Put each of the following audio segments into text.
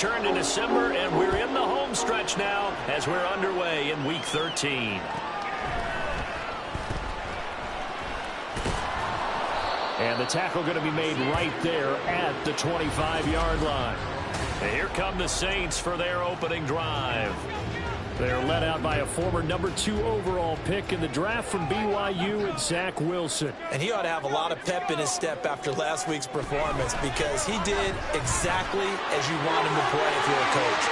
turned to December, and we're in the home stretch now as we're underway in Week 13. And the tackle going to be made right there at the 25-yard line. And here come the Saints for their opening drive. They're led out by a former number 2 overall pick in the draft from BYU, and Zach Wilson. And he ought to have a lot of pep in his step after last week's performance, because he did exactly as you want him to play if you're a coach.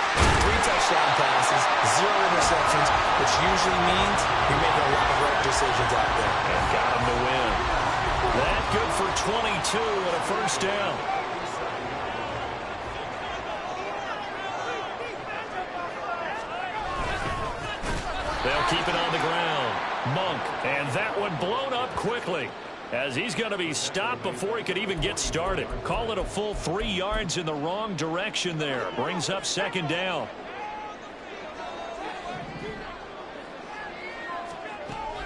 3 touchdown passes, 0 interceptions, which usually means you're making a lot of right decisions out there. And got him to win. That good for 22 and a first down. They'll keep it on the ground. Monk, and that one blown up quickly, as he's going to be stopped before he could even get started. Call it a full 3 yards in the wrong direction there. Brings up second down.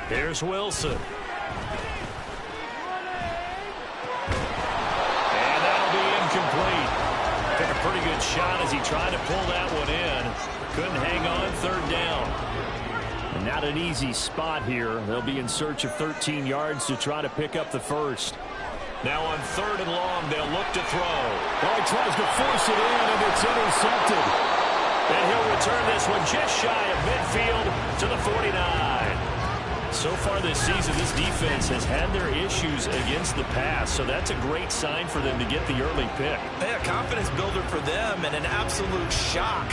Here's Wilson. Incomplete. Took a pretty good shot as he tried to pull that one in. Couldn't hang on, third down. And not an easy spot here. They'll be in search of 13 yards to try to pick up the first. Now on third and long, they'll look to throw. Well, he tries to force it in, and it's intercepted. And he'll return this one just shy of midfield to the 49. So far this season, this defense has had their issues against the pass, so that's a great sign for them to get the early pick. Yeah, confidence builder for them, and an absolute shock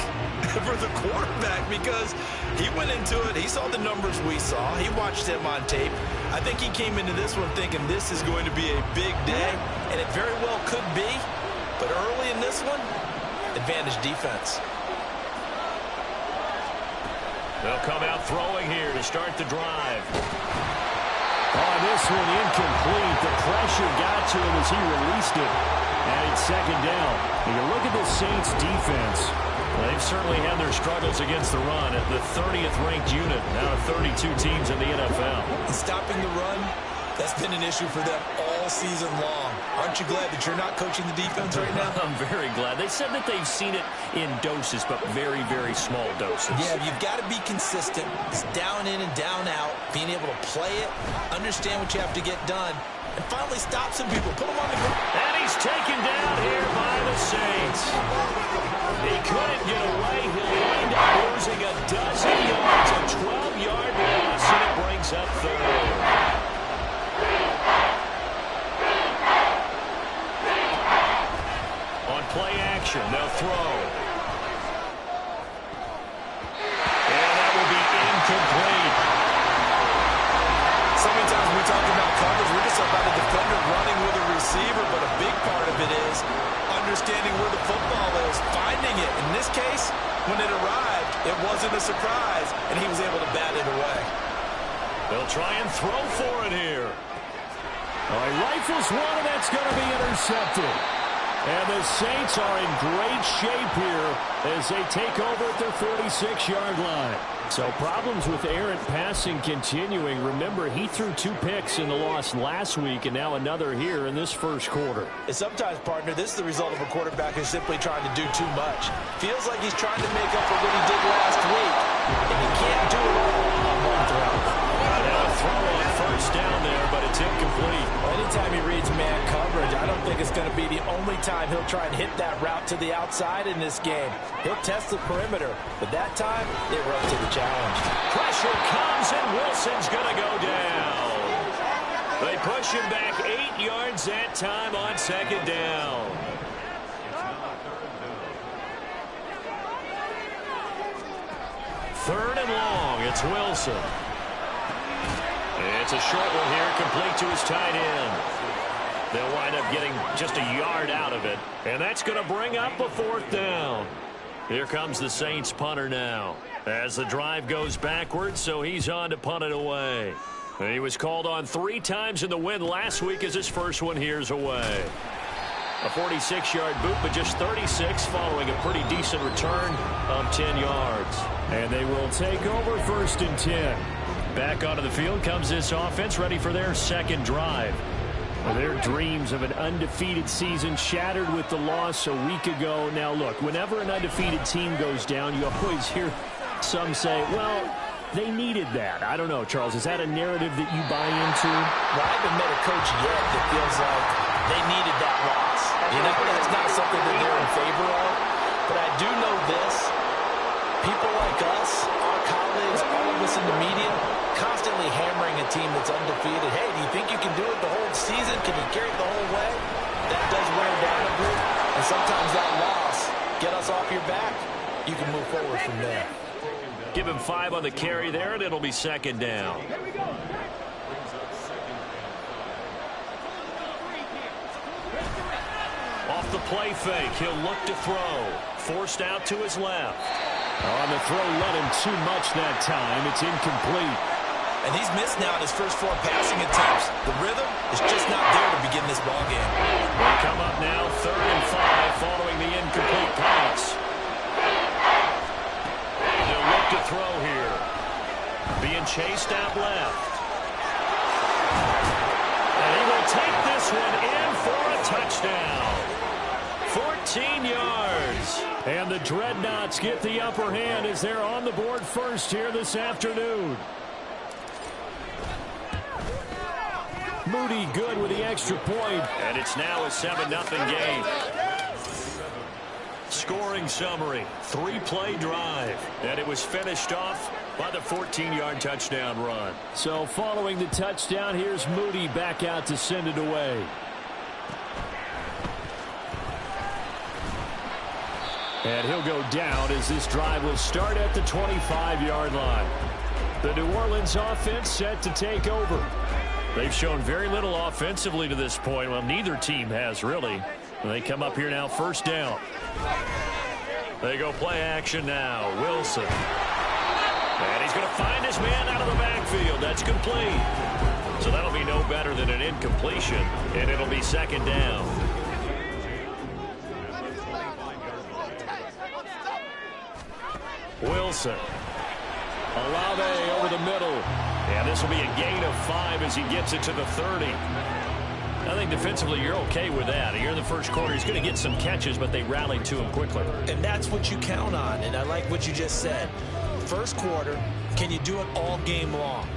for the quarterback, because he went into it, he saw the numbers we saw, he watched him on tape. I think he came into this one thinking this is going to be a big day, and it very well could be, but early in this one, advantage defense. They'll come out throwing here to start the drive. Oh, this one incomplete. The pressure got to him as he released it. And it's second down. And you look at the Saints defense. Well, they've certainly had their struggles against the run at the 30th ranked unit out of 32 teams in the NFL. And stopping the run, that's been an issue for them all season long. Aren't you glad that you're not coaching the defense right now? I'm very glad. They said that they've seen it in doses, but very, very small doses. Yeah, you've got to be consistent. It's down in and down out, being able to play it, understand what you have to get done, and finally stop some people. Put them on the ground. And he's taken down here by the Saints. He couldn't get away. He'll wind up losing a dozen yards, a 12-yard loss, and it brings up third. Play action. They'll throw. And that will be incomplete. So many times when we talk about coverage, we're just about a defender running with a receiver, but a big part of it is understanding where the football is, finding it. In this case, when it arrived, it wasn't a surprise, and he was able to bat it away. They'll try and throw for it here. He rifles one, and that's going to be intercepted. And the Saints are in great shape here as they take over at their 46-yard line. So problems with errant passing continuing. Remember, he threw 2 picks in the loss last week, and now another here in this first quarter. And sometimes, partner, this is the result of a quarterback who's simply trying to do too much. Feels like he's trying to make up for what he did last week, and he can't do it all on one throw. Now a throw on first down there, but it's incomplete. Well, anytime he reads man coverage, I don't think it's going to be the only time he'll try and hit that route to the outside in this game. He'll test the perimeter, but that time, it rose to the challenge. Pressure comes, and Wilson's going to go down. They push him back 8 yards that time on second down. Third and long, it's Wilson. It's a short one here, complete to his tight end. They'll wind up getting just a yard out of it, and that's going to bring up a fourth down. Here comes the Saints punter now as the drive goes backwards, so he's on to punt it away. He was called on 3 times in the win last week as his first one here's away. A 46-yard boot, but just 36 following a pretty decent return of 10 yards. And they will take over first and 10. Back onto the field comes this offense, ready for their second drive. Their dreams of an undefeated season shattered with the loss a week ago. Now, look, whenever an undefeated team goes down, you always hear some say, well, they needed that. I don't know, Charles. Is that a narrative that you buy into? Well, I haven't met a coach yet that feels like they needed that loss. You know, that's not something that they're in favor of. But I do know this. People like us, our colleagues, all of us in the media, constantly hammering a team that's undefeated. Hey, do you think you can do it the whole season? Can you carry it the whole way? That does wear down a bit. And sometimes that loss, get us off your back, you can move forward from there. Give him 5 on the carry there, and it'll be second down. Off the play fake, he'll look to throw. Forced out to his left. On the throw, let him too much that time. It's incomplete. And he's missed now in his first 4 passing attempts. The rhythm is just not there to begin this ballgame. They come up now, 3rd and 5, following the incomplete pass. They'll look to throw here. Being chased out left. And he will take this one in for a touchdown. 14 yards. And the Dreadnoughts get the upper hand as they're on the board first here this afternoon. Moody good with the extra point. And it's now a 7-0 game. Scoring summary, 3-play drive. And it was finished off by the 14-yard touchdown run. So following the touchdown, here's Moody back out to send it away. And he'll go down as this drive will start at the 25-yard line. The New Orleans offense set to take over. They've shown very little offensively to this point. Well, neither team has, really. They come up here now, first down. They go play action now. Wilson. And he's going to find his man out of the backfield. That's complete. So that'll be no better than an incompletion, and it'll be second down. Wilson. Olave over the middle. And this will be a gain of 5 as he gets it to the 30. I think defensively you're okay with that. Here in the first quarter, he's going to get some catches, but they rallied to him quickly. And that's what you count on, and I like what you just said. First quarter, can you do it all game long?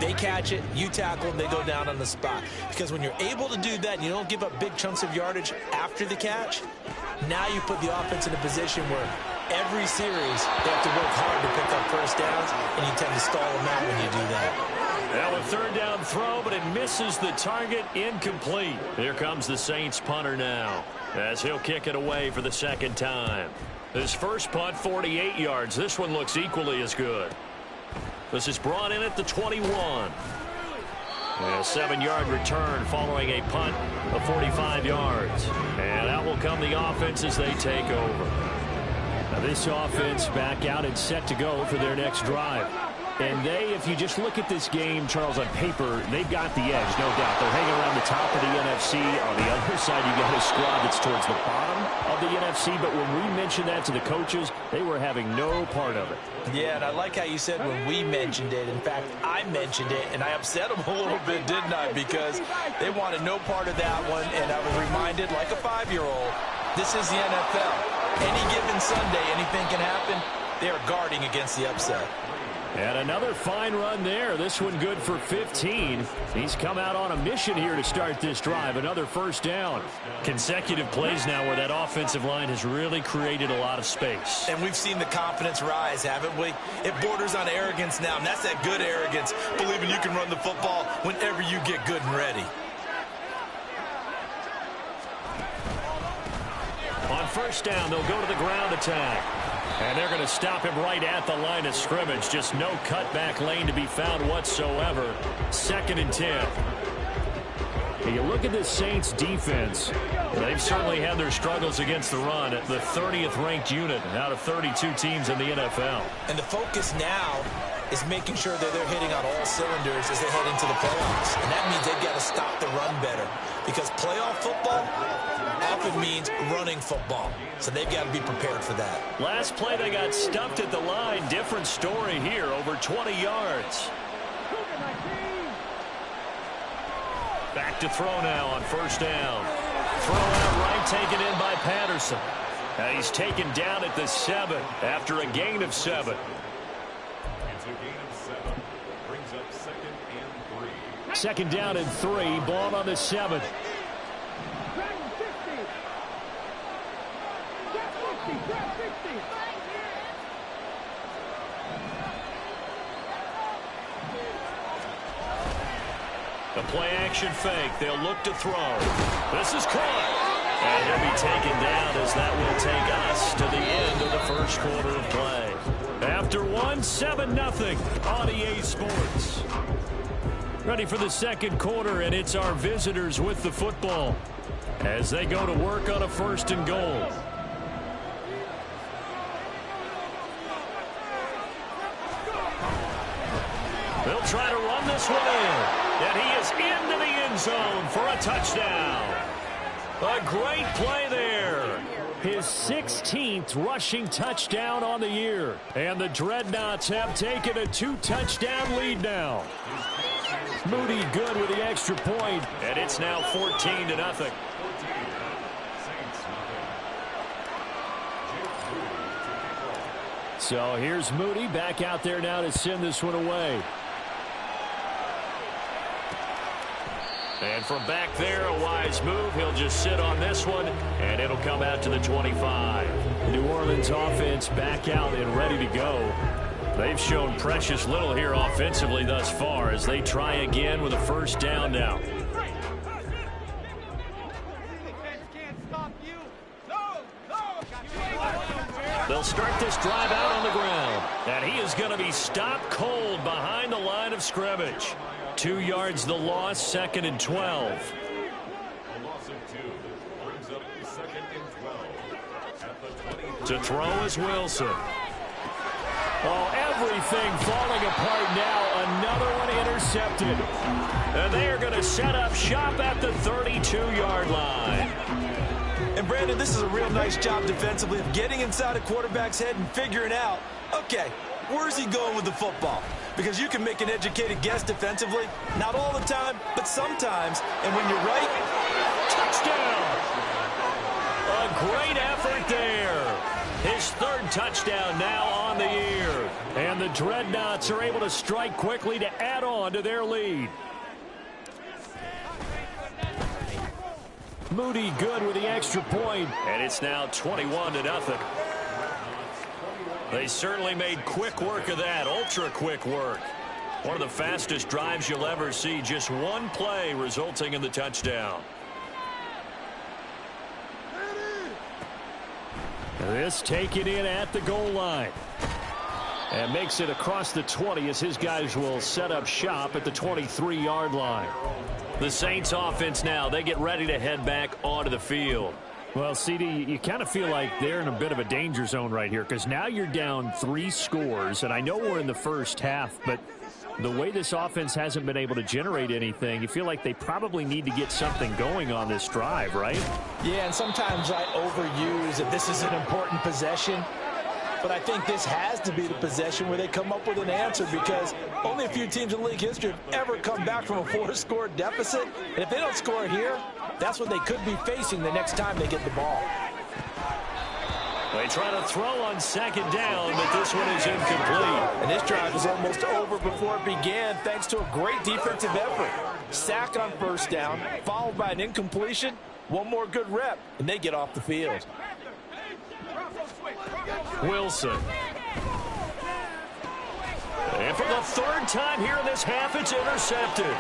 They catch it, you tackle, they go down on the spot. Because when you're able to do that and you don't give up big chunks of yardage after the catch, now you put the offense in a position where every series they have to work hard to pick up first downs, and you tend to stall them out when you do that. Now a 3rd down throw, but it misses the target, incomplete. Here comes the Saints punter now as he'll kick it away for the 2nd time. His first punt, 48 yards. This one looks equally as good. This is brought in at the 21. And a 7-yard return following a punt of 45 yards. And out will come the offense as they take over. Now this offense back out and set to go for their next drive. And they, if you just look at this game, Charles, on paper, they've got the edge, no doubt. They're hanging around the top of the NFC. On the other side, you got a squad that's towards the bottom of the NFC. But when we mentioned that to the coaches, they were having no part of it. Yeah, and I like how you said when we mentioned it. In fact, I mentioned it, and I upset them a little bit, didn't I? Because they wanted no part of that one, and I was reminded, like a 5-year-old, this is the NFL. Any given Sunday, anything can happen. They are guarding against the upset. And another fine run there. This one good for 15. He's come out on a mission here to start this drive. Another first down. Consecutive plays now where that offensive line has really created a lot of space. And we've seen the confidence rise, haven't we? It borders on arrogance now, and that's that good arrogance, believing you can run the football whenever you get good and ready. On first down, they'll go to the ground attack. And they're going to stop him right at the line of scrimmage. Just no cutback lane to be found whatsoever. 2nd and 10. And you look at this Saints defense. They've certainly had their struggles against the run. The 30th ranked unit out of 32 teams in the NFL. And the focus now is making sure that they're hitting on all cylinders as they head into the playoffs. And that means they've got to stop the run better. Because playoff football often means running football. So they've got to be prepared for that. Last play, they got stuffed at the line. Different story here, over 20 yards. Back to throw now on first down. Throw out right, taken in by Patterson. And he's taken down at the 7 after a gain of 7. It's a gain of 7. Brings up 2nd and 3. Second down and 3. Ball on the 7. The play-action fake. They'll look to throw. This is caught. And he'll be taken down as that will take us to the end of the first quarter of play. After 7-0 on EA Sports. Ready for the second quarter, and it's our visitors with the football as they go to work on a 1st and goal. They'll try to run this one in. And he is into the end zone for a touchdown. A great play there. His 16th rushing touchdown on the year. And the Dreadnoughts have taken a 2-touchdown lead now. Moody good with the extra point. And it's now 14-0. So here's Moody back out there now to send this one away. And from back there, a wise move. He'll just sit on this one, and it'll come out to the 25. The New Orleans offense back out and ready to go. They've shown precious little here offensively thus far as they try again with a first down now. They'll start this drive out on the ground, and he is going to be stopped cold behind the line of scrimmage. 2 yards the loss, 2nd and 12. A loss of 2 brings up 2nd and 12 at the 20. To throw is Wilson. Oh, everything falling apart now. Another one intercepted. And they are going to set up shop at the 32-yard line. And Brandon, this is a real nice job defensively of getting inside a quarterback's head and figuring out, okay, where's he going with the football? Because you can make an educated guess defensively, not all the time, but sometimes. And when you're right, touchdown! A great effort there. His 3rd touchdown now on the year. And the Dreadnoughts are able to strike quickly to add on to their lead. Moody good with the extra point. And it's now 21-0. They certainly made quick work of that, ultra-quick work. One of the fastest drives you'll ever see, just one play resulting in the touchdown. This taken in at the goal line. And makes it across the 20 as his guys will set up shop at the 23-yard line. The Saints offense now, they get ready to head back onto the field. Well, CD, you kind of feel like they're in a bit of a danger zone right here because now you're down 3 scores, and I know we're in the first half, but the way this offense hasn't been able to generate anything, you feel like they probably need to get something going on this drive, right? Yeah, and sometimes I overuse that this is an important possession. But I think this has to be the possession where they come up with an answer because only a few teams in league history have ever come back from a 4-score deficit. And if they don't score here, that's what they could be facing the next time they get the ball. They try to throw on 2nd down, but this one is incomplete. And this drive is almost over before it began thanks to a great defensive effort. Sack on 1st down, followed by an incompletion. One more good rep, and they get off the field. Wilson. And for the 3rd time here in this half, it's intercepted.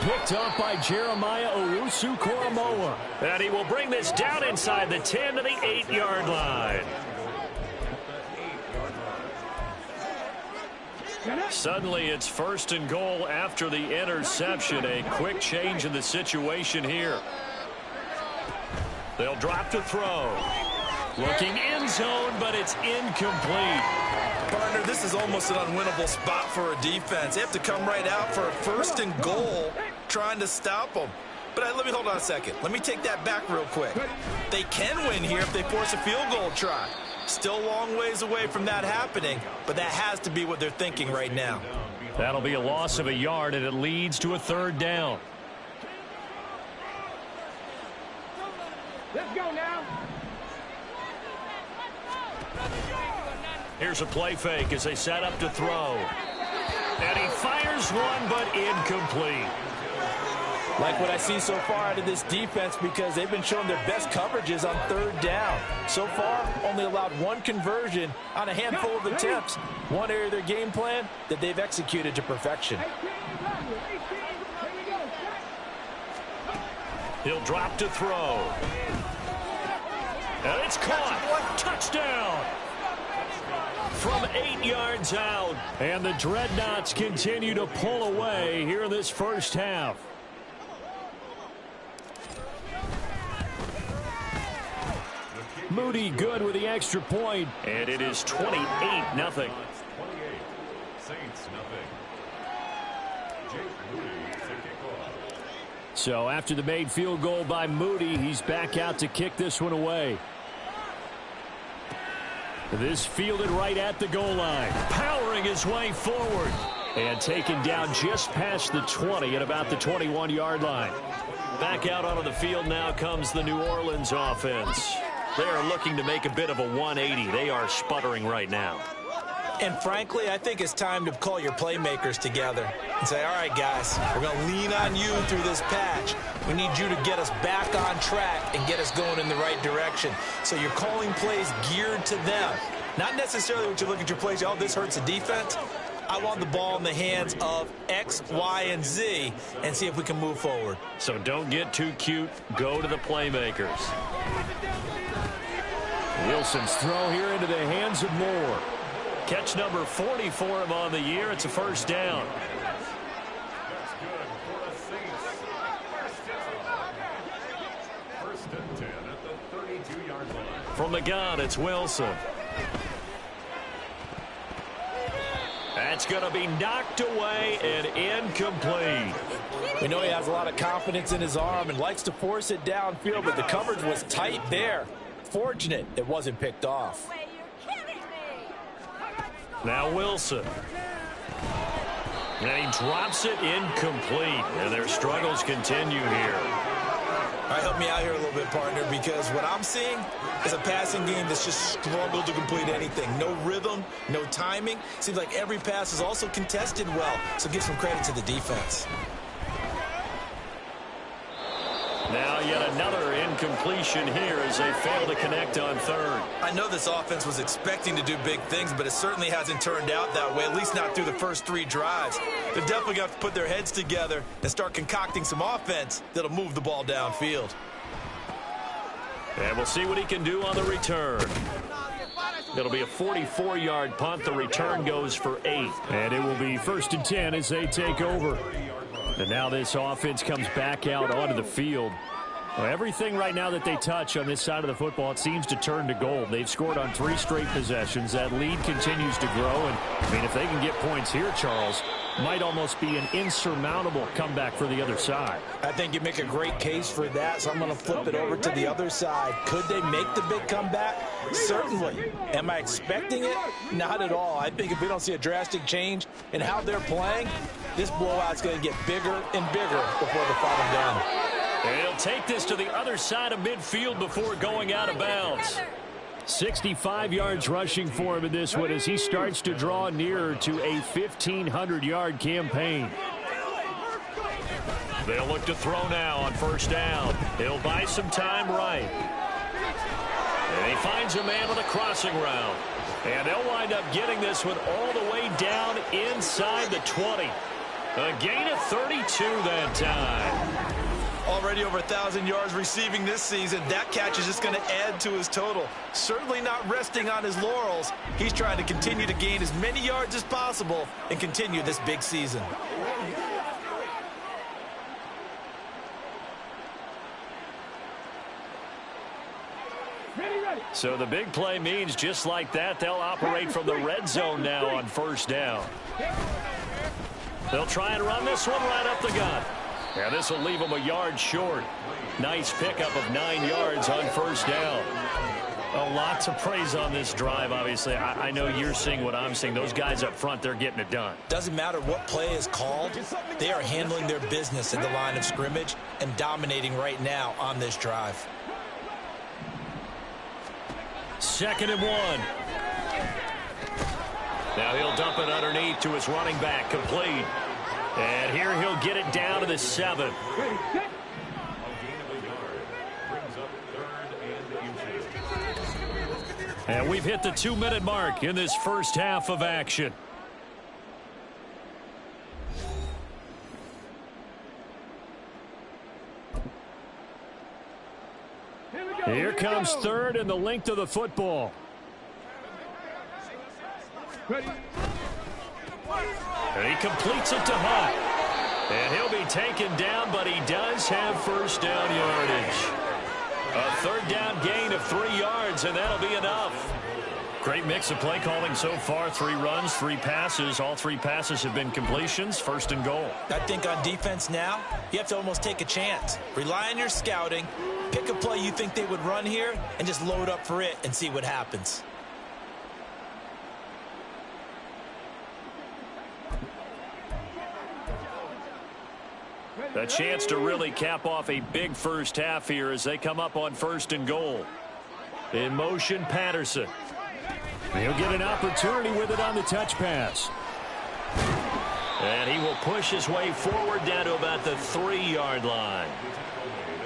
Picked up by Jeremiah Owusu-Koramoah. And he will bring this down inside the 10 to the 8-yard line. Suddenly it's 1st and goal after the interception. A quick change in the situation here. They'll drop to throw. Looking end zone, but it's incomplete. partner, this is almost an unwinnable spot for a defense. They have to come right out for a 1st and goal trying to stop them. But let me hold on a second. Let me take that back real quick. They can win here if they force a field goal try. Still a long ways away from that happening, but that has to be what they're thinking right now. That'll be a loss of a yard, and it leads to a 3rd down. Let's go now. Here's a play fake as they set up to throw. And he fires one, but incomplete. Like what I see so far out of this defense because they've been showing their best coverages on third down. So far, only allowed one conversion on a handful of attempts. One area of their game plan that they've executed to perfection. He'll drop to throw. And it's caught. Touchdown. From 8 yards out. And the Dreadnoughts continue to pull away here in this first half. Moody good with the extra point. And it is 28-0. 28. Saints nothing. Jake Moody to kick off. So after the made field goal by Moody, he's back out to kick this one away. This fielded right at the goal line. Powering his way forward. And taken down just past the 20 at about the 21-yard line. Back out onto the field now comes the New Orleans offense. They are looking to make a bit of a 180. They are sputtering right now. And frankly, I think it's time to call your playmakers together and say, all right, guys, we're going to lean on you through this patch. We need you to get us back on track and get us going in the right direction. So you're calling plays geared to them. Not necessarily what you look at your plays, oh, this hurts the defense. I want the ball in the hands of X, Y, and Z and see if we can move forward. So don't get too cute. Go to the playmakers. Wilson's throw here into the hands of Moore. Catch number 40 for him on the year. It's a first down. That's good for the Saints. First and 10 at the 32-yard line. From the gun, it's Wilson. That's going to be knocked away and incomplete. We know he has a lot of confidence in his arm and likes to force it downfield, but the coverage was tight there. Fortunate it wasn't picked off. Now Wilson. And he drops it incomplete. And their struggles continue here. All right, help me out here a little bit, partner, because what I'm seeing is a passing game that's just struggled to complete anything. No rhythm, no timing. Seems like every pass is also contested well, so give some credit to the defense. Now yet another incompletion here as they fail to connect on third. I know this offense was expecting to do big things, but it certainly hasn't turned out that way, at least not through the first 3 drives. They're definitely going to have to put their heads together and start concocting some offense that'll move the ball downfield. And we'll see what he can do on the return. It'll be a 44-yard punt. The return goes for 8. And it will be 1st and 10 as they take over. And now this offense comes back out onto the field. Well, everything right now that they touch on this side of the football, it seems to turn to gold. They've scored on 3 straight possessions. That lead continues to grow. And, I mean, if they can get points here, Charles, might almost be an insurmountable comeback for the other side. I think you make a great case for that, so I'm going to flip it over to the other side. Could they make the big comeback? Certainly. Am I expecting it? Not at all. I think if we don't see a drastic change in how they're playing, this blowout's going to get bigger and bigger before the final down. And he'll take this to the other side of midfield before going out of bounds. 65 yards rushing for him in this one as he starts to draw nearer to a 1,500-yard campaign. They'll look to throw now on first down. He'll buy some time right. And he finds a man on the crossing route. And they'll wind up getting this one all the way down inside the 20. A gain of 32 that time. Already over 1,000 yards receiving this season. That catch is just going to add to his total. Certainly not resting on his laurels. He's trying to continue to gain as many yards as possible and continue this big season. So the big play means just like that, they'll operate from the red zone now on first down. They'll try and run this one right up the gut. And this will leave them a yard short. Nice pickup of 9 yards on first down. A lot to praise on this drive, obviously. I know you're seeing what I'm seeing. Those guys up front, they're getting it done. Doesn't matter what play is called. They are handling their business at the line of scrimmage and dominating right now on this drive. 2nd and 1. Now he'll dump it underneath to his running back, complete. And here he'll get it down to the 7. And we've hit the 2-minute mark in this first half of action. Here comes 3rd and the length of the football. And he completes it to Hunt. And he'll be taken down, but he does have first down yardage. A 3rd down gain of 3 yards, and that'll be enough. Great mix of play calling so far. 3 runs, 3 passes. All 3 passes have been completions. 1st and goal. I think on defense now, you have to almost take a chance. Rely on your scouting. Pick a play you think they would run here and just load up for it and see what happens. A chance to really cap off a big first half here as they come up on 1st and goal. In motion, Patterson. He'll get an opportunity with it on the touch pass. And he will push his way forward down to about the 3-yard line.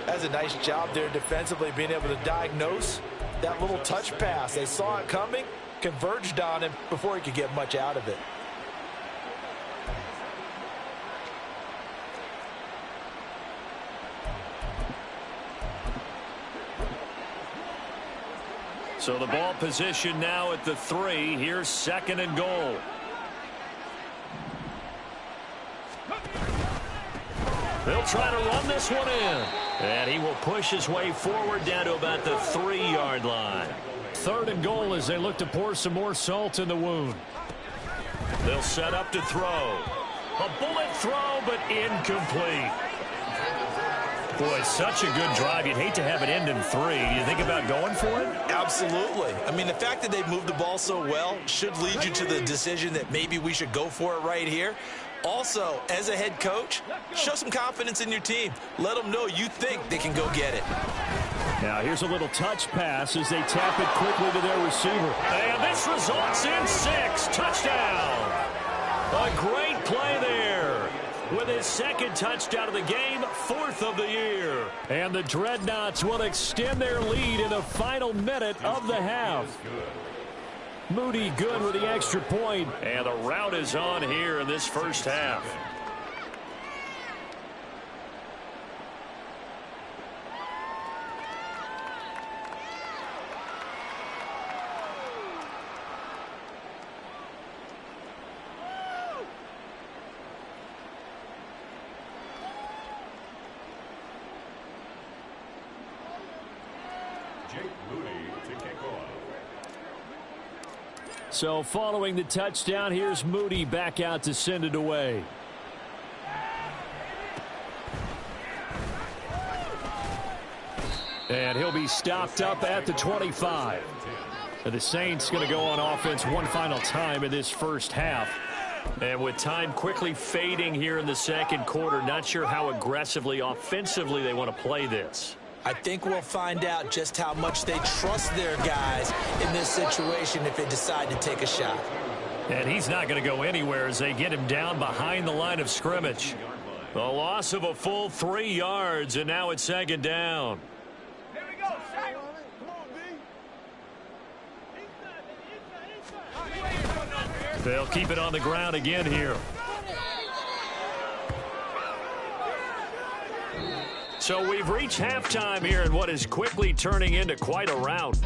That's a nice job there defensively, being able to diagnose that little touch pass. They saw it coming, converged on him before he could get much out of it. So the ball position now at the 3. Here's 2nd and goal. They'll try to run this one in. And he will push his way forward down to about the 3-yard line. 3rd and goal as they look to pour some more salt in the wound. They'll set up to throw. A bullet throw, but incomplete. Boy, such a good drive. You'd hate to have it end in 3. You think about going for it? Absolutely. I mean, the fact that they've moved the ball so well should lead you to the decision that maybe we should go for it right here. Also, as a head coach, show some confidence in your team. Let them know you think they can go get it. Now, here's a little touch pass as they tap it quickly to their receiver. And this results in 6. Touchdown. A great play there. With his 2nd touchdown of the game, 4th of the year. And the Dreadnoughts will extend their lead in the final minute of the half. Moody good with the extra point. And the rout is on here in this first half. So following the touchdown, here's Moody back out to send it away. And he'll be stopped up at the 25. And the Saints going to go on offense one final time in this first half. And with time quickly fading here in the 2nd quarter, not sure how aggressively, offensively they want to play this. I think we'll find out just how much they trust their guys in this situation if they decide to take a shot. And he's not going to go anywhere as they get him down behind the line of scrimmage. The loss of a full 3 yards, and now it's 2nd down. Here we go. They'll keep it on the ground again here. So we've reached halftime here in what is quickly turning into quite a rout.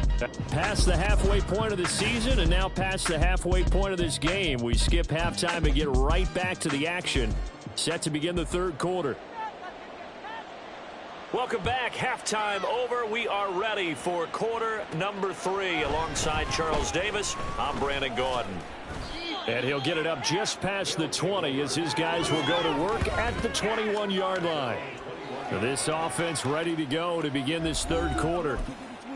Past the halfway point of the season and now past the halfway point of this game. We skip halftime and get right back to the action. Set to begin the 3rd quarter. Welcome back. Halftime over. We are ready for quarter number 3. Alongside Charles Davis, I'm Brandon Gordon. And he'll get it up just past the 20 as his guys will go to work at the 21-yard line. This offense ready to go to begin this 3rd quarter.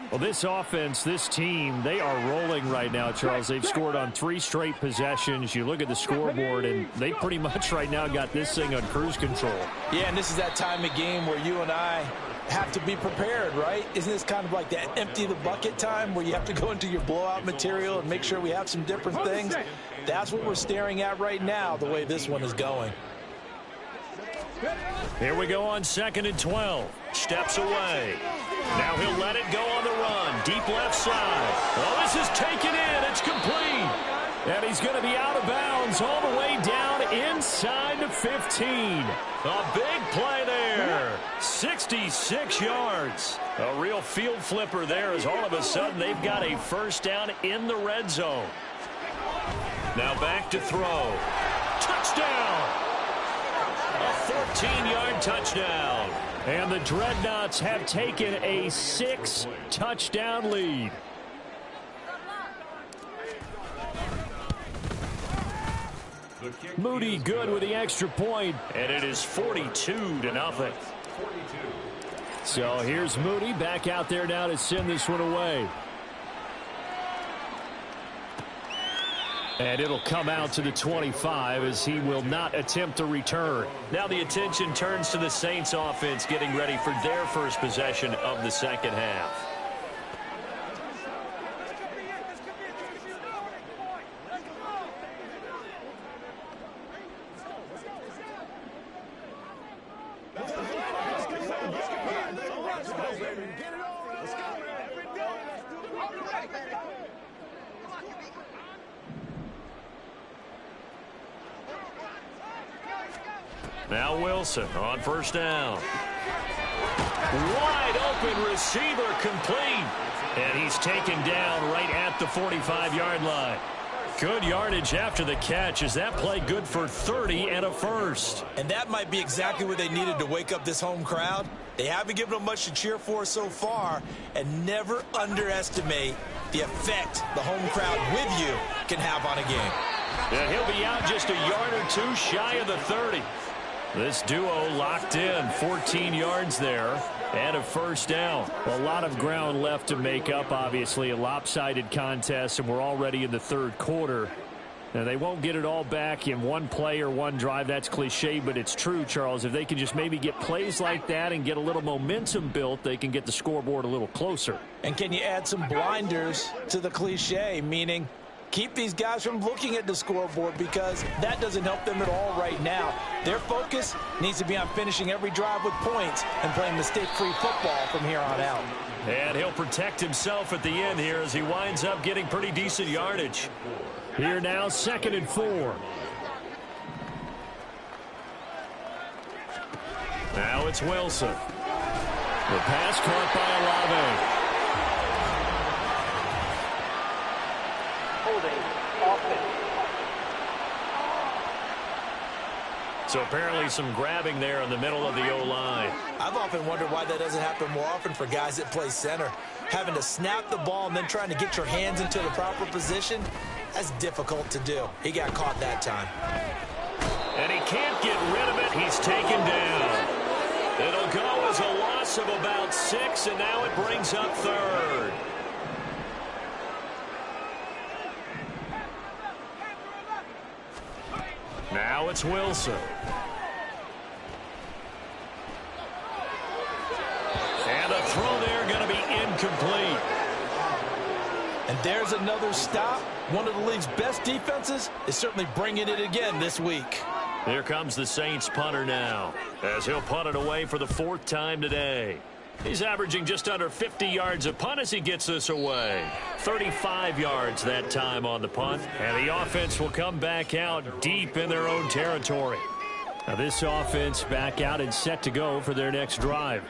Well, this offense, this team, they are rolling right now, Charles. They've scored on 3 straight possessions. You look at the scoreboard, and they pretty much right now got this thing on cruise control. Yeah, and this is that time of game where you and I have to be prepared, right? Isn't this kind of like that empty the bucket time where you have to go into your blowout material and make sure we have some different things? That's what we're staring at right now, the way this one is going. Here we go on 2nd and 12. Steps away. Now he'll let it go on the run. Deep left side. Oh, this is taken in. It's complete. And he's going to be out of bounds all the way down inside the 15. A big play there. 66 yards. A real field flipper there as all of a sudden they've got a first down in the red zone. Now back to throw. Touchdown. A 14-yard touchdown. And the Dreadnoughts have taken a 6-touchdown lead. Moody good with the extra point, and it is 42-0. So here's Moody back out there now to send this one away. And it'll come out to the 25 as he will not attempt a return. Now the attention turns to the Saints offense getting ready for their first possession of the second half. Now Wilson on first down. Wide open receiver complete. And he's taken down right at the 45-yard line. Good yardage after the catch. Is that play good for 30 and a first? And that might be exactly what they needed to wake up this home crowd. They haven't given them much to cheer for so far. And never underestimate the effect the home crowd with you can have on a game. Yeah, he'll be out just a yard or two shy of the 30. This duo locked in, 14 yards there and a first down. A lot of ground left to make up, obviously. A lopsided contest, and we're already in the third quarter. Now, they won't get it all back in one play or one drive. That's cliche, but it's true, Charles. If they can just maybe get plays like that and get a little momentum built, they can get the scoreboard a little closer. And can you add some blinders to the cliche, meaning keep these guys from looking at the scoreboard, because that doesn't help them at all right now. Their focus needs to be on finishing every drive with points and playing mistake-free football from here on out. And he'll protect himself at the end here as he winds up getting pretty decent yardage. Here now, 2nd and 4. Now it's Wilson. The pass caught by Olave. So apparently some grabbing there in the middle of the O-line. I've often wondered why that doesn't happen more often for guys that play center. Having to snap the ball and then trying to get your hands into the proper position, that's difficult to do. He got caught that time. And he can't get rid of it. He's taken down. It'll go as a loss of about 6, and now it brings up 3rd. Now it's Wilson. And a throw there going to be incomplete. And there's another stop. One of the league's best defenses is certainly bringing it again this week. Here comes the Saints punter now, as he'll punt it away for the 4th time today. He's averaging just under 50 yards a punt as he gets this away. 35 yards that time on the punt. And the offense will come back out deep in their own territory. Now this offense back out and set to go for their next drive.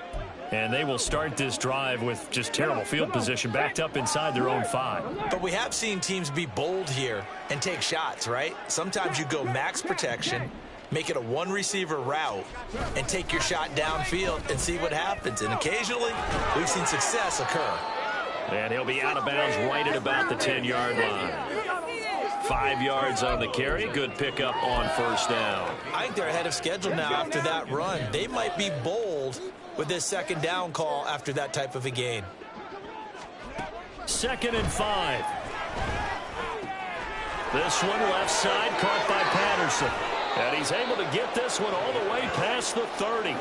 And they will start this drive with just terrible field position, backed up inside their own 5. But we have seen teams be bold here and take shots, right? Sometimes you go max protection, make it a one-receiver route, and take your shot downfield and see what happens. And occasionally, we've seen success occur. And he'll be out of bounds right at about the 10-yard line. 5 yards on the carry. Good pickup on first down. I think they're ahead of schedule now after that run. They might be bold with this second down call after that type of a gain. 2nd and 5. This one left side caught by Patterson. And he's able to get this one all the way past the 30.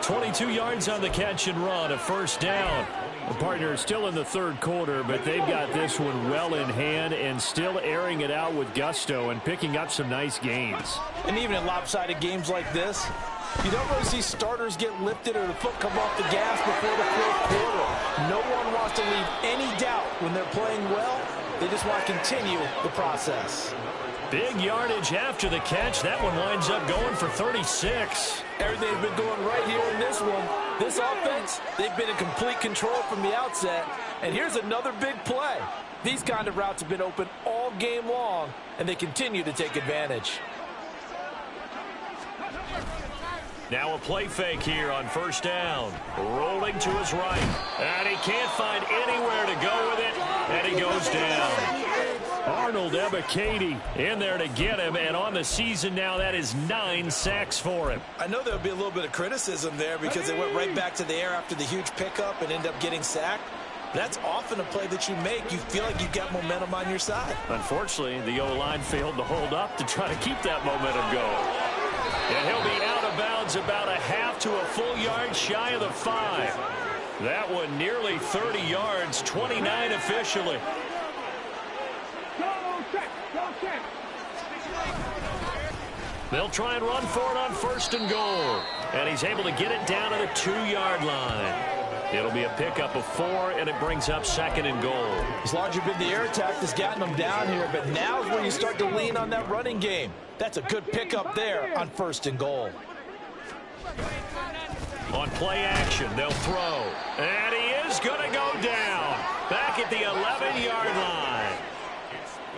22 yards on the catch and run, a 1st down. The partner is still in the 3rd quarter, but they've got this one well in hand and still airing it out with gusto and picking up some nice gains. And even in lopsided games like this, you don't really see starters get lifted or the foot come off the gas before the 4th quarter. No one wants to leave any doubt when they're playing well. They just want to continue the process. Big yardage after the catch. That one winds up going for 36. Everything's been going right here in this one. This offense, they've been in complete control from the outset. And here's another big play. These kind of routes have been open all game long, and they continue to take advantage. Now a play fake here on 1st down. Rolling to his right. And he can't find anywhere to go with it. And he goes down. Arnold Ebiketie in there to get him. And on the season now, that is 9 sacks for him. I know there'll be a little bit of criticism there because they went right back to the air after the huge pickup and ended up getting sacked. That's often a play that you make. You feel like you've got momentum on your side. Unfortunately, the O-line failed to hold up to try to keep that momentum going. And he'll be out of bounds about a half to a full yard shy of the 5. That one nearly 30 yards, 29 officially. They'll try and run for it on 1st and goal. And he's able to get it down to the 2-yard line. It'll be a pickup of 4, and it brings up 2nd and goal. As long as you've been the air attack that's gotten them down here, but now is where you start to lean on that running game. That's a good pickup there on 1st and goal. On play action, they'll throw. And he is going to go down. Back at the 11-yard line.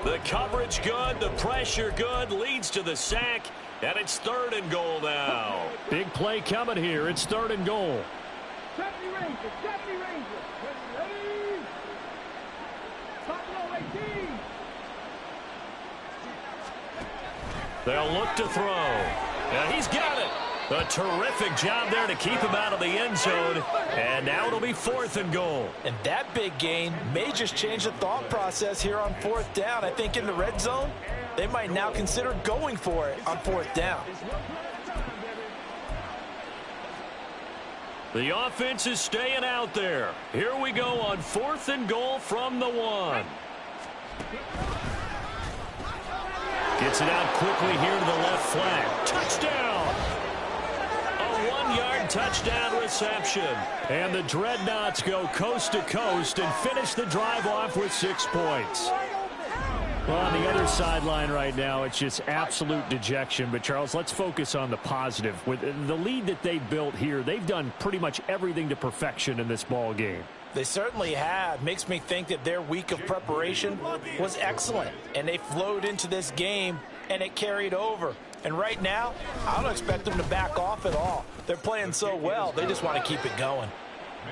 The coverage good, the pressure good, leads to the sack, and it's 3rd and goal now. Big play coming here. It's 3rd and goal. They'll look to throw. And he's got it. A terrific job there to keep him out of the end zone. And now it'll be 4th and goal. And that big gain may just change the thought process here on 4th down. I think in the red zone, they might now consider going for it on 4th down. The offense is staying out there. Here we go on 4th and goal from the 1. Gets it out quickly here to the left flank. Touchdown! A 1-yard touchdown reception. And the Dreadnoughts go coast to coast and finish the drive off with 6 points. Well, on the other sideline right now, it's just absolute dejection. But, Charles, let's focus on the positive. With the lead that they built here, they've done pretty much everything to perfection in this ball game. They certainly have. Makes me think that their week of preparation was excellent. And they flowed into this game, and it carried over. And right now, I don't expect them to back off at all. They're playing so well, they just want to keep it going.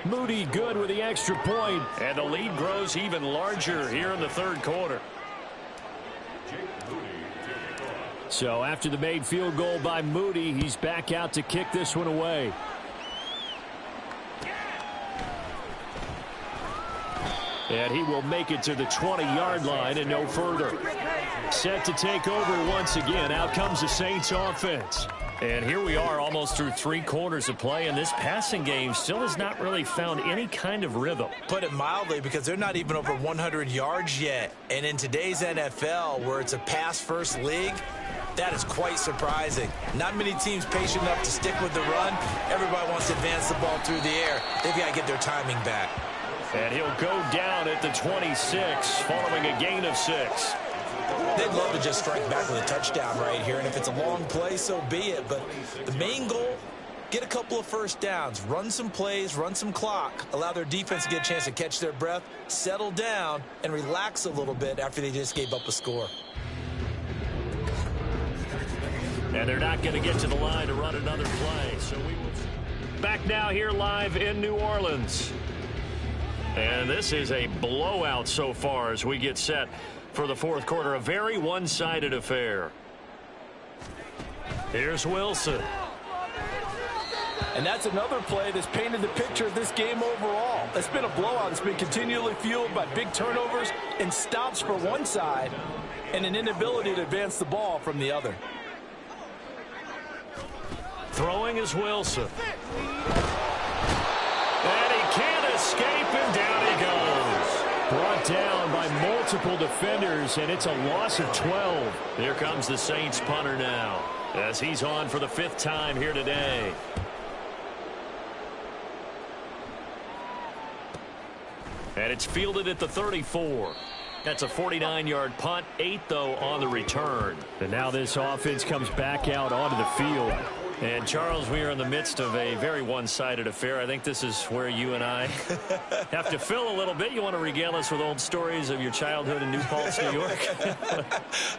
Moody good with the extra point. And the lead grows even larger here in the 3rd quarter. So after the made field goal by Moody, he's back out to kick this one away. And he will make it to the 20-yard line and no further. Set to take over once again. Out comes the Saints offense. And here we are almost through 3 quarters of play, and this passing game still has not really found any kind of rhythm. Put it mildly, because they're not even over 100 yards yet. And in today's NFL, where it's a pass-first league, that is quite surprising. Not many teams patient enough to stick with the run. Everybody wants to advance the ball through the air. They've got to get their timing back. And he'll go down at the 26, following a gain of 6. They'd love to just strike back with a touchdown right here, and if it's a long play, so be it. But the main goal, get a couple of 1st downs, run some plays, run some clock, allow their defense to get a chance to catch their breath, settle down, and relax a little bit after they just gave up a score. And they're not going to get to the line to run another play. So we will back now here live in New Orleans. And this is a blowout so far as we get set for the 4th quarter. A very one-sided affair. Here's Wilson. And that's another play that's painted the picture of this game overall. It's been a blowout. It's been continually fueled by big turnovers and stops for one side and an inability to advance the ball from the other. Throwing is Wilson. And he can't escape, and down he goes. Brought down by multiple defenders, and it's a loss of 12. Here comes the Saints punter now, as he's on for the 5th time here today. And it's fielded at the 34. That's a 49-yard punt, 8, though, on the return. And now this offense comes back out onto the field. And, Charles, we are in the midst of a very one-sided affair. I think this is where you and I have to fill a little bit. You want to regale us with old stories of your childhood in New Paltz, New York?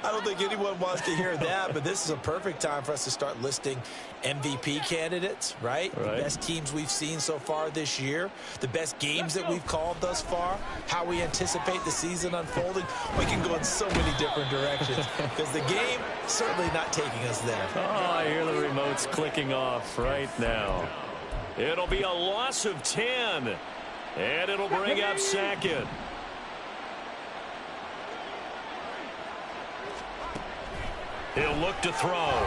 I don't think anyone wants to hear that, but this is a perfect time for us to start listing MVP candidates, right? The best teams we've seen so far this year, the best games that we've called thus far, how we anticipate the season unfolding. We can go in so many different directions because the game certainly not taking us there. Oh, I hear the remotes clicking off right now. It'll be a loss of 10, and it'll bring up 2nd. He'll look to throw.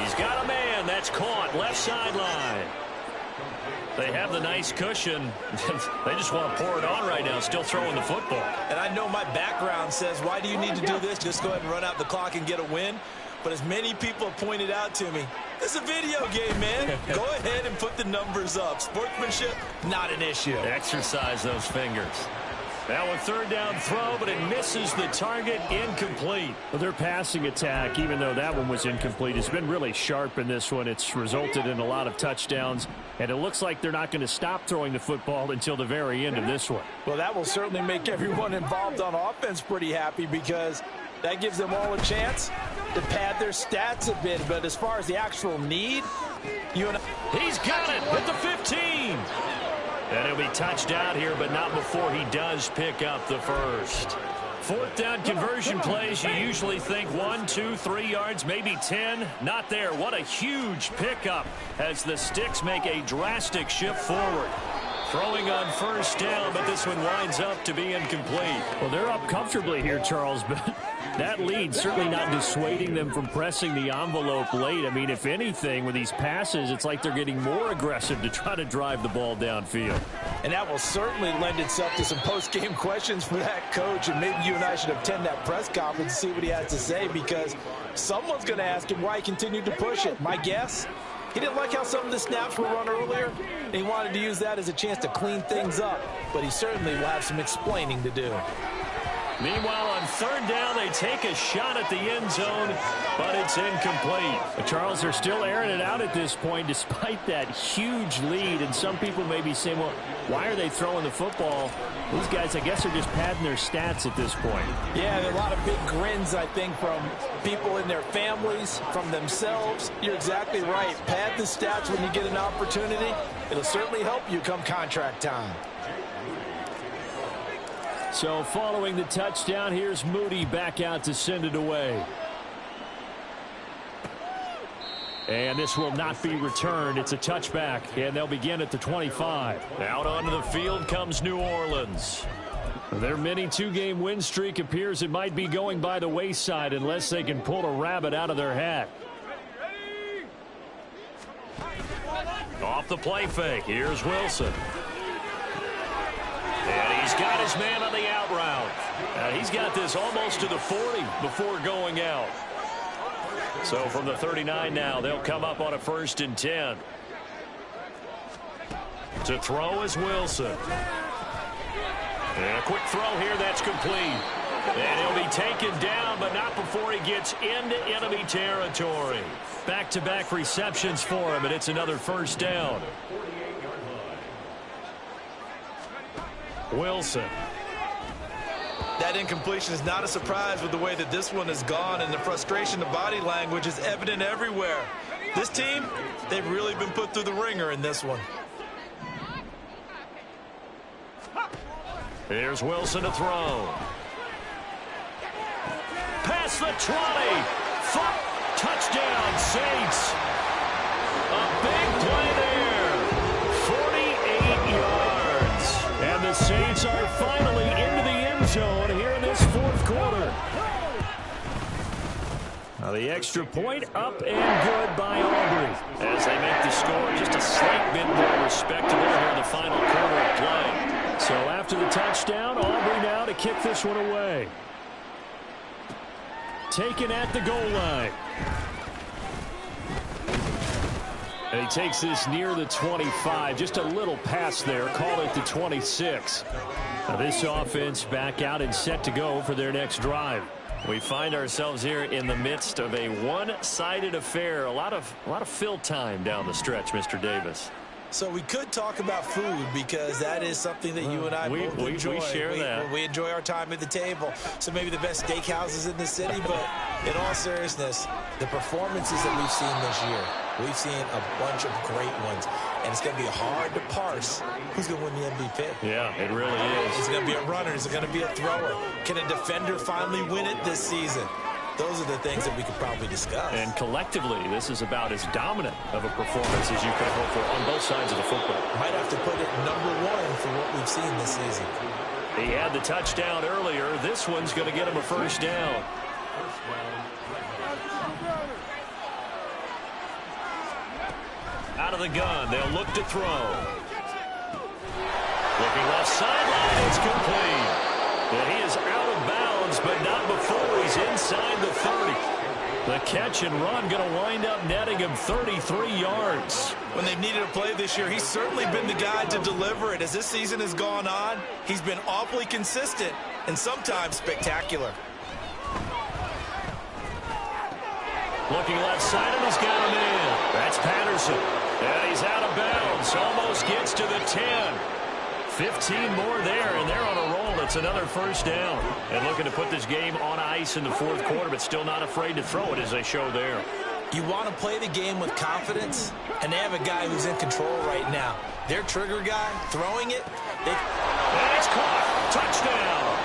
He's got a man. That's caught. Left sideline. They have the nice cushion. They just want to pour it on right now, still throwing the football. And I know my background says, why do you need to do this? Just go ahead and run out the clock and get a win. But as many people have pointed out to me, it's a video game, man. Go ahead and put the numbers up. Sportsmanship, not an issue. Exercise those fingers. Now a 3rd down throw, but it misses the target. Incomplete. Well, their passing attack, even though that one was incomplete, has been really sharp in this one. It's resulted in a lot of touchdowns, and it looks like they're not going to stop throwing the football until the very end of this one. Well, that will certainly make everyone involved on offense pretty happy because that gives them all a chance to pad their stats a bit. But as far as the actual need, he's got it at the 15. And he'll be touched out here, but not before he does pick up the first. 4th down conversion plays, you usually think 1, 2, 3 yards, maybe 10. Not there. What a huge pickup as the Sticks make a drastic shift forward. Throwing on 1st down, but this one winds up to be incomplete. Well, they're up comfortably here, Charles, but that lead certainly not dissuading them from pressing the envelope late. I mean, if anything, with these passes, it's like they're getting more aggressive to try to drive the ball downfield. And that will certainly lend itself to some post-game questions for that coach, and maybe you and I should attend that press conference and see what he has to say, because someone's going to ask him why he continued to push it. My guess, he didn't like how some of the snaps were run earlier, and he wanted to use that as a chance to clean things up, but he certainly will have some explaining to do. Meanwhile, on 3rd down, they take a shot at the end zone, but it's incomplete. But Charles, they're still airing it out at this point despite that huge lead. And some people may be saying, well, why are they throwing the football? These guys, I guess, are just padding their stats at this point. Yeah, there are a lot of big grins, I think, from people in their families, from themselves. You're exactly right. Pad the stats when you get an opportunity. It'll certainly help you come contract time. So following the touchdown, here's Moody back out to send it away. And this will not be returned. It's a touchback, and they'll begin at the 25. Out onto the field comes New Orleans. Their mini 2-game win streak appears it might be going by the wayside unless they can pull a rabbit out of their hat. Off the play fake, here's Wilson. And he's got his man on the out route. He's got this almost to the 40 before going out. So from the 39 now, they'll come up on a 1st and 10. To throw is Wilson. And a quick throw here, that's complete. And he'll be taken down, but not before he gets into enemy territory. Back-to-back receptions for him, and it's another 1st down. Wilson. That incompletion is not a surprise with the way that this one has gone, and the frustration, the body language is evident everywhere. This team, they've really been put through the ringer in this one. Here's Wilson to throw. Past the 20. touchdown, Saints. A big play there. 48 yards. And the Saints are finally into the end zone here in this fourth quarter. Now the extra point up and good by Aubrey. As they make the score just a slight bit more respectable here in the final quarter of play. So after the touchdown, Aubrey now to kick this one away. Taken at the goal line. And he takes this near the 25. Just a little pass there. Call it the 26. Now this offense back out and set to go for their next drive. We find ourselves here in the midst of a one-sided affair. A lot of fill time down the stretch, Mr. Davis. So we could talk about food because that is something that you and I both enjoy. We share that. We enjoy our time at the table. So maybe the best steakhouses in the city, but in all seriousness, the performances that we've seen this year, we've seen a bunch of great ones. And it's going to be hard to parse who's going to win the MVP. Yeah, it really is. Is it going to be a runner? Is it going to be a thrower? Can a defender finally win it this season? Those are the things that we could probably discuss. And collectively, this is about as dominant of a performance as you could hope for on both sides of the football. Might have to put it #1 for what we've seen this season. He had the touchdown earlier. This one's going to get him a first down. Out of the gun, they'll look to throw. Looking left sideline, it's complete. And he is out of bounds, but not before he's inside the 30. The catch and run going to wind up netting him 33 yards. When they've needed a play this year, he's certainly been the guy to deliver it. As this season has gone on, he's been awfully consistent and sometimes spectacular. Looking left side, and he's got him in. That's Patterson. And he's out of bounds. Almost gets to the 10. 15 more there, and they're on a roll. It's another first down. And looking to put this game on ice in the fourth quarter, but still not afraid to throw it as they show there. You want to play the game with confidence, and they have a guy who's in control right now. Their trigger guy, throwing it. And it's caught. Touchdown.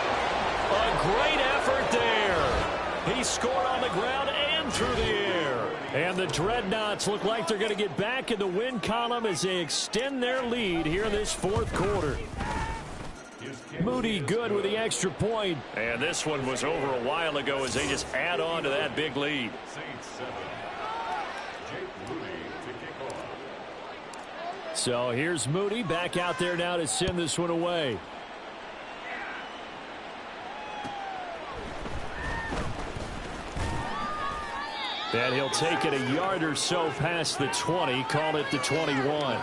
A great effort there. He scored on the ground and through the air. And the Dreadnoughts look like they're going to get back in the win column as they extend their lead here in this fourth quarter. Moody good with the extra point. And this one was over a while ago as they just add on to that big lead. So here's Moody back out there now to send this one away. And he'll take it a yard or so past the 20, call it the 21.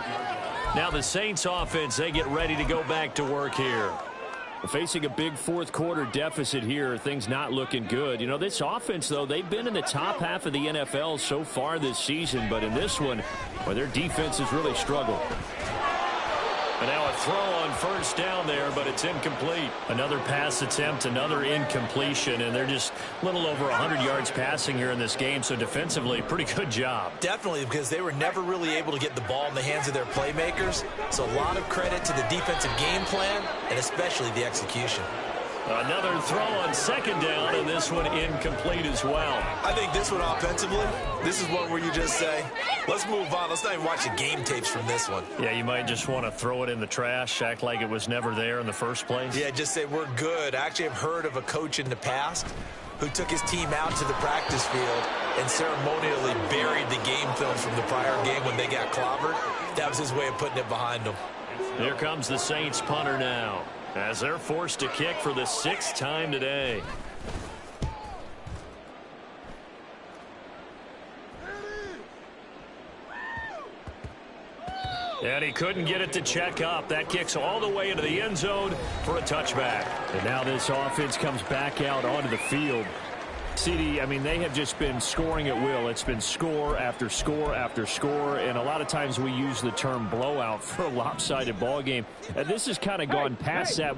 Now the Saints offense, they get ready to go back to work here. Facing a big fourth quarter deficit here, things not looking good. You know, this offense, though, they've been in the top half of the NFL so far this season, but in this one, well, their defense has really struggled. And now a throw on first down there, but it's incomplete. Another pass attempt, another incompletion, and they're just a little over 100 yards passing here in this game, so defensively, pretty good job. Definitely, because they were never really able to get the ball in the hands of their playmakers, so a lot of credit to the defensive game plan, and especially the execution. Another throw on second down, and this one incomplete as well. I think this one offensively, this is one where you just say, let's move on. Let's not even watch the game tapes from this one. Yeah, you might just want to throw it in the trash, act like it was never there in the first place. Yeah, just say we're good. I actually have heard of a coach in the past who took his team out to the practice field and ceremonially buried the game film from the prior game when they got clobbered. That was his way of putting it behind them. Here comes the Saints punter now, as they're forced to kick for the 6th time today. And he couldn't get it to check up. That kicks all the way into the end zone for a touchback. And now this offense comes back out onto the field. CD, I mean, they have just been scoring at will. It's been score after score after score, and a lot of times we use the term blowout for a lopsided ball game. And this has kind of gone past that.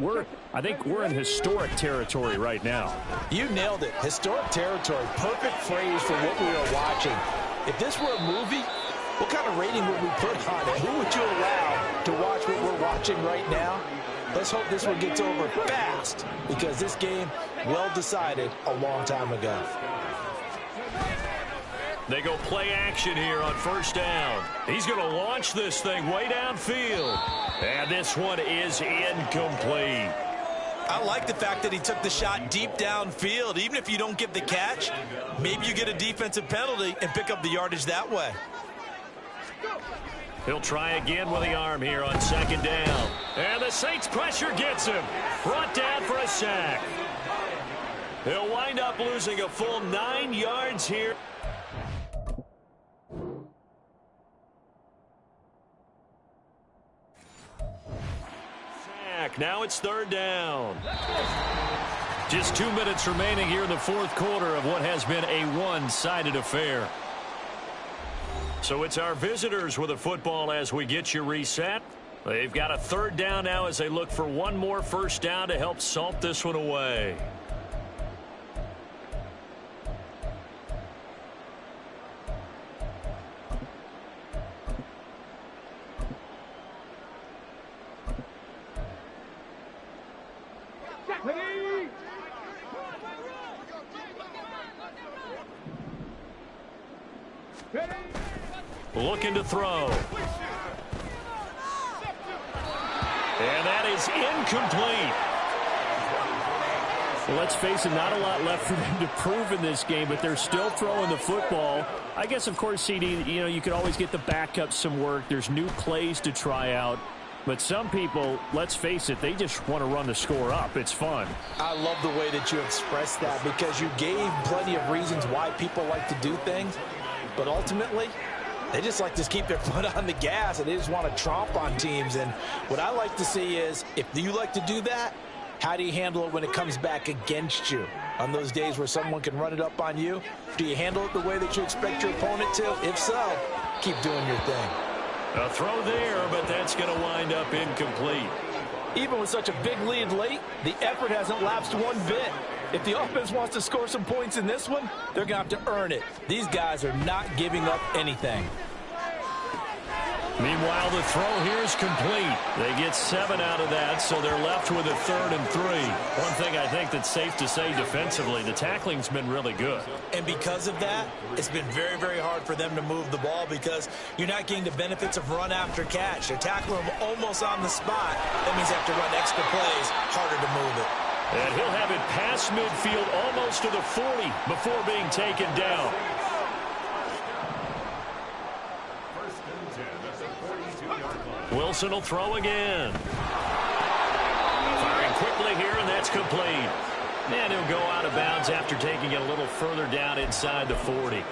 I think we're in historic territory right now. You nailed it. Historic territory. Perfect phrase for what we are watching. If this were a movie, what kind of rating would we put on it? Who would you allow to watch what we're watching right now? Let's hope this one gets over fast, because this game, well decided a long time ago. They go play action here on first down. He's going to launch this thing way downfield. And this one is incomplete. I like the fact that he took the shot deep downfield. Even if you don't get the catch, maybe you get a defensive penalty and pick up the yardage that way. He'll try again with the arm here on second down. And the Saints pressure gets him. Brought down for a sack. He'll wind up losing a full 9 yards here. Now it's third down. Just 2 minutes remaining here in the fourth quarter of what has been a one-sided affair. So it's our visitors with the football as we get you reset. They've got a third down now as they look for one more first down to help salt this one away. Looking to throw. And that is incomplete. Well, let's face it, not a lot left for them to prove in this game, but they're still throwing the football. I guess, of course, CD, you could always get the backup some work. There's new plays to try out. But some people, let's face it, they just want to run the score up. It's fun. I love the way that you expressed that because you gave plenty of reasons why people like to do things. But ultimately, they just like to keep their foot on the gas, and they just want to tromp on teams. And what I like to see is, if you like to do that, how do you handle it when it comes back against you? On those days where someone can run it up on you, do you handle it the way that you expect your opponent to? If so, keep doing your thing. A throw there, but that's going to wind up incomplete. Even with such a big lead late, the effort hasn't lapsed one bit. If the offense wants to score some points in this one, they're going to have to earn it. These guys are not giving up anything. Meanwhile, the throw here is complete. They get 7 out of that, so they're left with a 3rd and 3. One thing I think that's safe to say defensively, the tackling's been really good. And because of that, it's been very, very hard for them to move the ball because you're not getting the benefits of run after catch. They're tackling them almost on the spot. That means they have to run extra plays, harder to move it. And he'll have it past midfield almost to the 40 before being taken down. Wilson will throw again. Firing quickly here, and that's complete. And he'll go out of bounds after taking it a little further down inside the 40.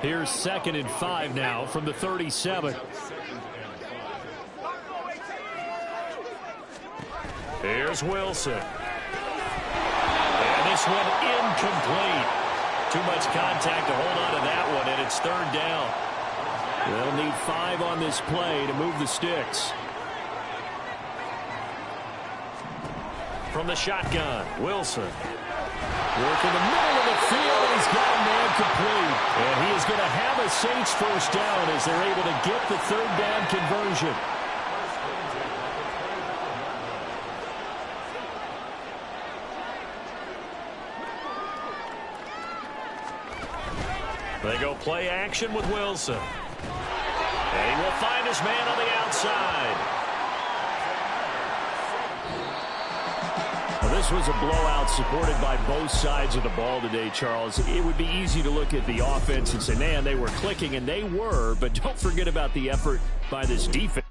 Here's 2nd and 5 now from the 37. Here's Wilson. And this one incomplete. Too much contact to hold on to that one, and it's 3rd down. They'll need 5 on this play to move the sticks. From the shotgun, Wilson. Work in the middle of the field, and he's got a man complete. And he is going to have a Saints first down as they're able to get the 3rd down conversion. They go play action with Wilson. And he will find his man on the outside. Well, this was a blowout supported by both sides of the ball today, Charles. It would be easy to look at the offense and say, man, they were clicking, and they were, but don't forget about the effort by this defense.